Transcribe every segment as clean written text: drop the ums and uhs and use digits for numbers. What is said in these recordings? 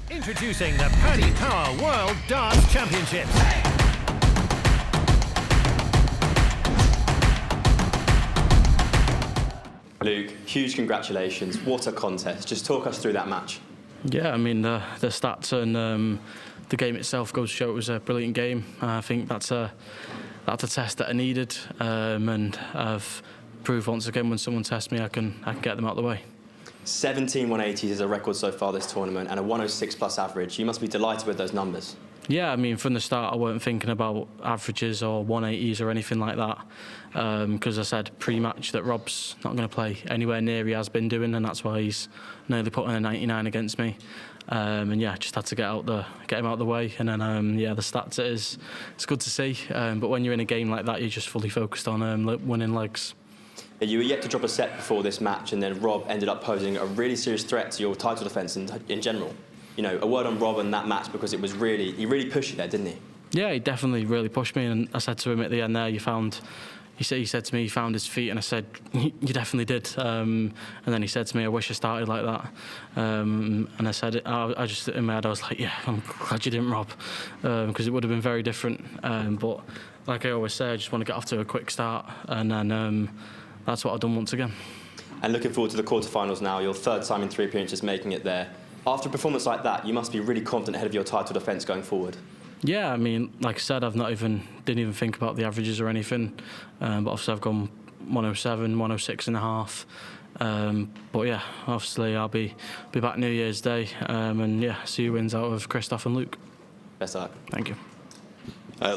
Introducing the Paddy Power World Darts Championship. Luke, huge congratulations. What a contest. Just talk us through that match. Yeah, I mean, the stats and the game itself goes to show it was a brilliant game. I think that's a test that I needed, and I've proved once again when someone tests me, I can get them out of the way. 17 180s is a record so far this tournament, and a 106 plus average. You must be delighted with those numbers. Yeah, I mean, from the start, I weren't thinking about averages or 180s or anything like that, because I said pre-match that Rob's not going to play anywhere near he has been doing, and that's why he's nearly putting a 99 against me. And yeah, just had to get him out of the way, and then yeah, the stats it's good to see. But when you're in a game like that, you're just fully focused on winning legs. You were yet to drop a set before this match, and then Rob ended up posing a really serious threat to your title defence in general. You know, a word on Rob in that match, because he really pushed you there, didn't he? Yeah, he definitely really pushed me, and I said to him at the end there, he said to me he found his feet, and I said, you definitely did. And then he said to me, I wish I started like that. And I said, I just, in my head, I was like, yeah, I'm glad you didn't, Rob, because it would have been very different. But like I always say, I just want to get off to a quick start, and then that's what I've done once again. And looking forward to the quarterfinals now, your third time in 3 appearances making it there. After a performance like that, you must be really confident ahead of your title defence going forward. Yeah, I mean, like I said, didn't even think about the averages or anything. But obviously I've gone 107, 106 and a half. But yeah, obviously I'll be back New Year's Day, and yeah, see who wins out of Christoph and Luke. Best of luck. Thank you.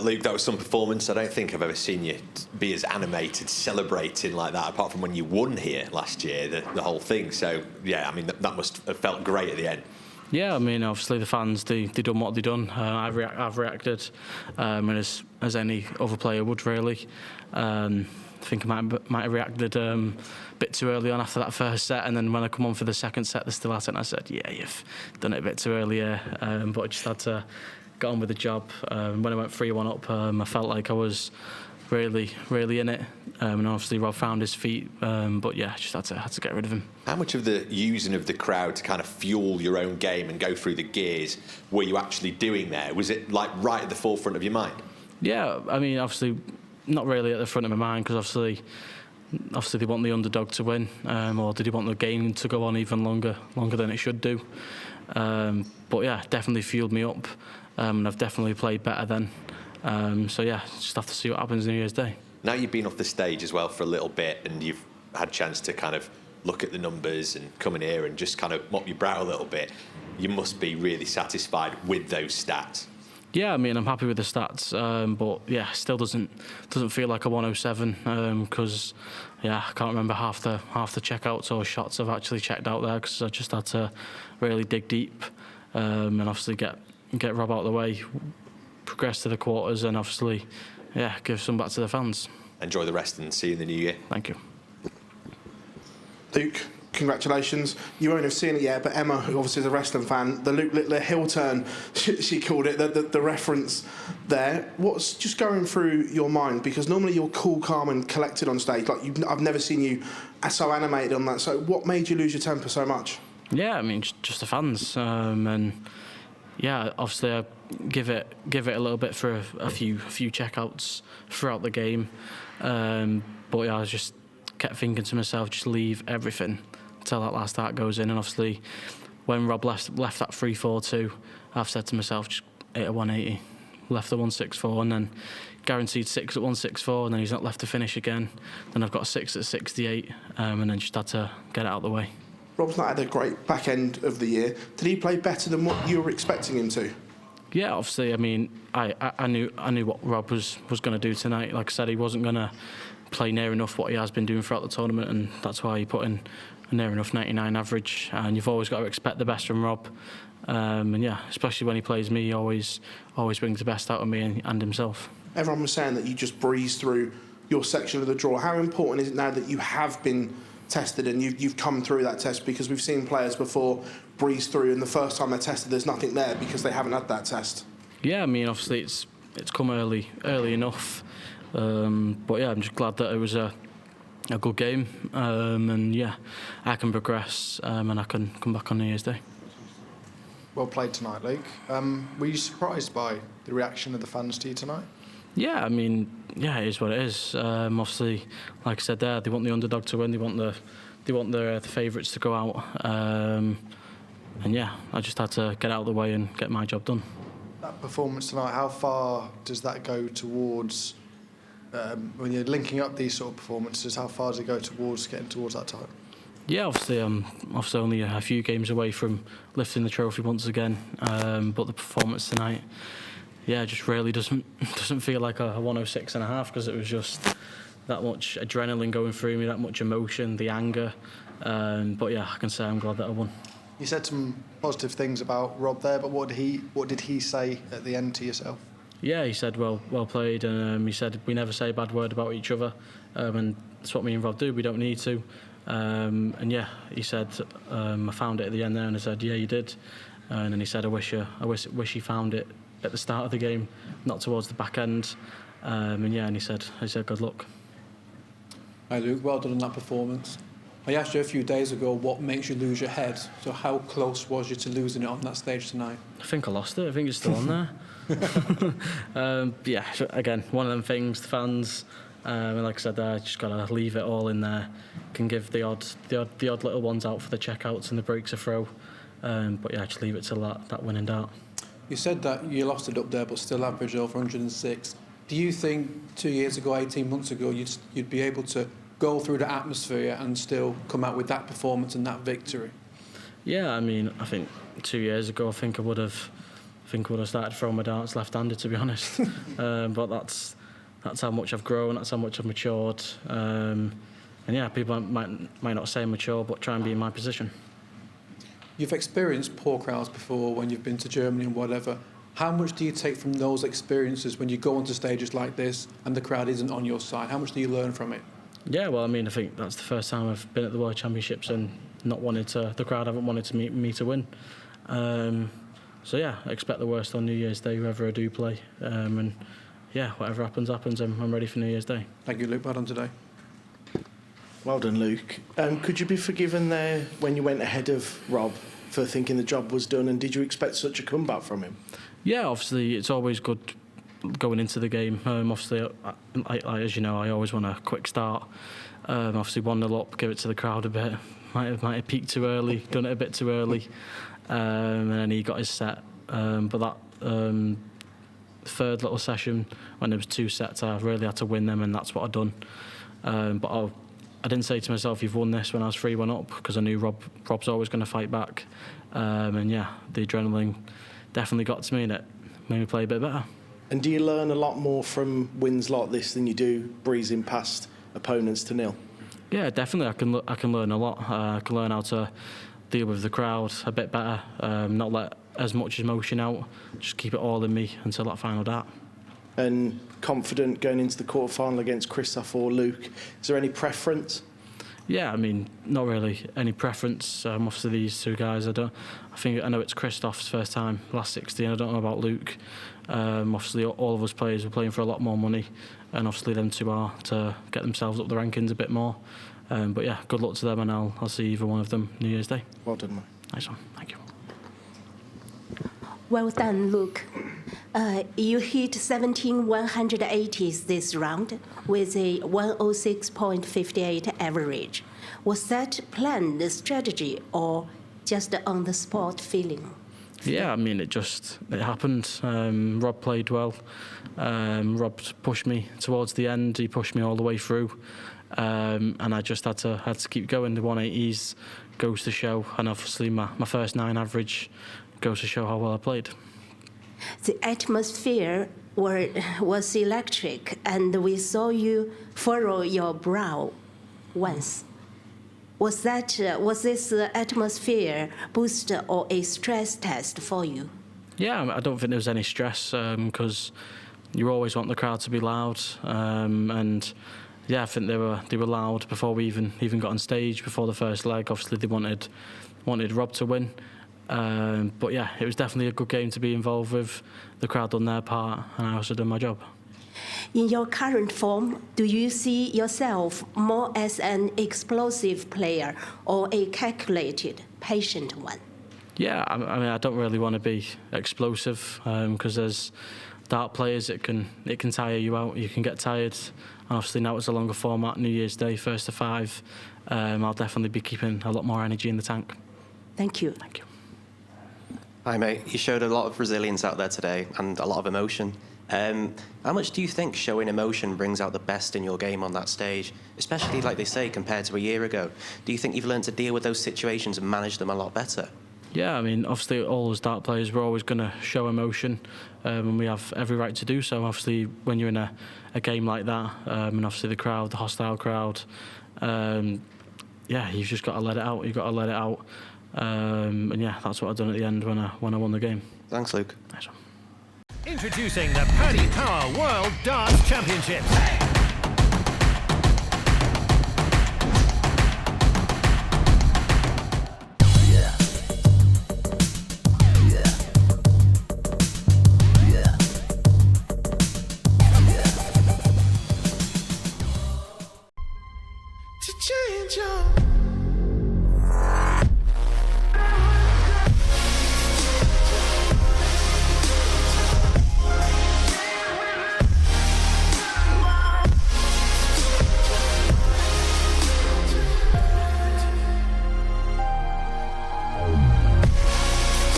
Luke, that was some performance. I don't think I've ever seen you be as animated, celebrating like that, apart from when you won here last year, the whole thing. So, yeah, I mean, that must have felt great at the end. Yeah, I mean, obviously the fans, they done what they done. I've reacted as any other player would, really. I think I might have reacted a bit too early on after that first set, and then when I come on for the second set, they're still at it, and I said, yeah, you've done it a bit too early here, but I just had to get on with the job. When I went 3-1 up, I felt like I was really in it, and obviously Rob found his feet, but yeah, just had to get rid of him. How much of the using of the crowd to kind of fuel your own game and go through the gears were you actually doing there? Was it like right at the forefront of your mind? Yeah, I mean, obviously not really at the front of my mind, because obviously they want the underdog to win, or did he want the game to go on even longer than it should do? But yeah, definitely fueled me up, and I've definitely played better then. So yeah, just have to see what happens New Year's Day. Now you've been off the stage as well for a little bit, and you've had a chance to kind of look at the numbers and come in here and just kind of mop your brow a little bit. You must be really satisfied with those stats. Yeah, I mean, I'm happy with the stats, but yeah, still doesn't feel like a 107, because yeah, I can't remember half the checkouts or shots I've actually checked out there, because I just had to really dig deep, and obviously get Rob out of the way, progress to the quarters, and obviously, yeah, give some back to the fans. Enjoy the rest and see you in the new year. Thank you. Luke, congratulations. You won't have seen it yet, but Emma, who obviously is a wrestling fan, the Luke Littler heel turn, she called it, the reference there. What's just going through your mind? Because normally you're cool, calm and collected on stage. Like I've never seen you so animated on that. So what made you lose your temper so much? Yeah, I mean, just the fans. And yeah, obviously I give it a little bit for a few checkouts throughout the game. But yeah, I just kept thinking to myself, just leave everything until that last dart goes in. And obviously, when Rob left that 3-4-2, I've said to myself, just hit a 180, left the 164, and then guaranteed 6 at 164, and then he's not left to finish again. Then I've got 6 at 68, and then just had to get it out of the way. Rob's not had a great back end of the year. Did he play better than what you were expecting him to? Yeah, obviously. I mean, I knew what Rob was going to do tonight. Like I said, he wasn't going to play near enough what he has been doing throughout the tournament, and that's why he put in a near enough 99 average. And you've always got to expect the best from Rob. And yeah, especially when he plays me, he always brings the best out of me and himself. Everyone was saying that you just breezed through your section of the draw. How important is it now that you have been tested and you've come through that test? Because we've seen players before breeze through, and the first time they're tested, there's nothing there because they haven't had that test. Yeah, I mean, obviously it's come early enough, but yeah, I'm just glad that it was a good game, and yeah, I can progress, and I can come back on New Year's Day. well played tonight, Luke. Were you surprised by the reaction of the fans to you tonight? Yeah, I mean, yeah, it is what it is. Obviously, like I said there, they want the underdog to win. They want the favourites to go out. And yeah, I just had to get out of the way and get my job done. That performance tonight, how far does that go towards, when you're linking up these sort of performances, how far does it go towards getting towards that title? Yeah, obviously only a few games away from lifting the trophy once again. But the performance tonight, yeah, just really doesn't feel like a 106.5 because it was just that much adrenaline going through me, that much emotion, the anger. But yeah, I can say I'm glad that I won. You said some positive things about Rob there, but what did he say at the end to yourself? Yeah, he said well played, and he said we never say a bad word about each other, and that's what me and Rob do. We don't need to. And yeah, he said I found it at the end there, and I said yeah, you did. And then he said I wish he found it at the start of the game, not towards the back end. And yeah, and he said good luck. Hi Luke, well done on that performance. I asked you a few days ago what makes you lose your head. So how close was you to losing it on that stage tonight? I think I lost it. I think it's still on there. Yeah, again, one of them things. The fans, and like I said, there, just gotta leave it all in there. Can give the odd little ones out for the checkouts and the breaks of throw. But yeah, just leave it to that winning dart. You said that you lost it up there, but still averaged over 106. Do you think 2 years ago, 18 months ago, you'd be able to go through the atmosphere and still come out with that performance and that victory? Yeah, I mean, I think 2 years ago, I think I would have started throwing my darts left-handed, to be honest. But that's how much I've grown. That's how much I've matured. And yeah, people might not say mature, but try and be in my position. You've experienced poor crowds before when you've been to Germany and whatever. How much do you take from those experiences when you go onto stages like this and the crowd isn't on your side? How much do you learn from it? Yeah, well, I mean, I think that's the first time I've been at the World Championships and the crowd haven't wanted to me to win. So yeah, I expect the worst on New Year's Day, whoever I do play. And yeah, whatever happens. I'm ready for New Year's Day. Thank you, Luke. Well done today. Well done, Luke. Could you be forgiven there when you went ahead of Rob for thinking the job was done, and did you expect such a comeback from him? Yeah, obviously it's always good going into the game. Obviously, as you know, I always want a quick start. Obviously 1-0 up, give it to the crowd a bit. Might have peaked too early, done it a bit too early, and then he got his set. But that third little session, when there was 2 sets, I really had to win them, and that's what I'd done. But I didn't say to myself, you've won this when I was 3-1 up, because I knew Rob's always going to fight back. And yeah, the adrenaline definitely got to me, and it made me play a bit better. And do you learn a lot more from wins like this than you do breezing past opponents to nil? Yeah, definitely. I can learn a lot. I can learn how to deal with the crowd a bit better, not let as much emotion out, just keep it all in me until that final dart. And confident going into the quarter-final against Christoph or Luke. Is there any preference? Yeah, I mean, not really any preference. Obviously, these 2 guys, I know it's Christoph's first time, last 16. I don't know about Luke. Obviously, all of us players are playing for a lot more money, and obviously them 2 are to get themselves up the rankings a bit more. But yeah, good luck to them, and I'll see either one of them New Year's Day. Well done, mate. Nice one, thank you. Well done, Luke. You hit 17 180s this round with a 106.58 average. Was that planned strategy or just on the spot feeling? Yeah, I mean, it happened. Rob played well. Rob pushed me towards the end. He pushed me all the way through, and I just had to keep going. The 180s goes to show, and obviously my first 9 average goes to show how well I played. The atmosphere was electric, and we saw you furrow your brow once. Was this atmosphere boost or a stress test for you? Yeah, I don't think there was any stress because you always want the crowd to be loud, and yeah, I think they were loud before we even got on stage before the first leg. Obviously, they wanted Rob to win, but yeah, it was definitely a good game to be involved with. The crowd done their part, and I also done my job. In your current form, do you see yourself more as an explosive player or a calculated, patient one? Yeah, I mean, I don't really want to be explosive because there's dart players, it can tire you out. You can get tired. And obviously now it's a longer format, New Year's Day, 1st to 5. I'll definitely be keeping a lot more energy in the tank. Thank you. Thank you. Hi, mate. You showed a lot of resilience out there today and a lot of emotion. How much do you think showing emotion brings out the best in your game on that stage, especially, like they say, compared to a year ago? Do you think you've learned to deal with those situations and manage them a lot better? Yeah, I mean, obviously all as dart players, we're always going to show emotion and we have every right to do so. Obviously, when you're in a game like that, and obviously the crowd, the hostile crowd, yeah, you've just got to let it out. You've got to let it out. And yeah, that's what I've done at the end when I won the game. Thanks, Luke. Nice one. Introducing the Paddy Power World Darts Championship. To change your